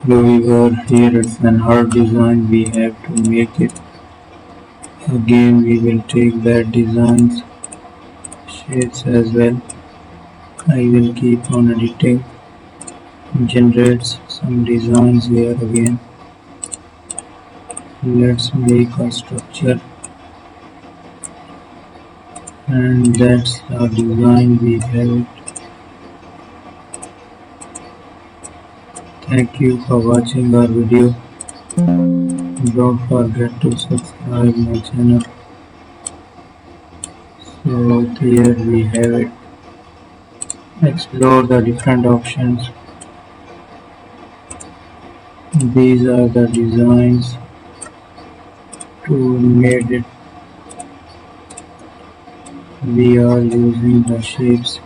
However, here it's an hard design, we have to make it. Again, we will take that design's shades as well. I will keep on editing, generates some designs here again. Let's make a structure, and that's the design we have it. Thank you for watching our video. Don't forget to subscribe my channel. So here we have it. Explore the different options. These are the designs to made it. We are using the shapes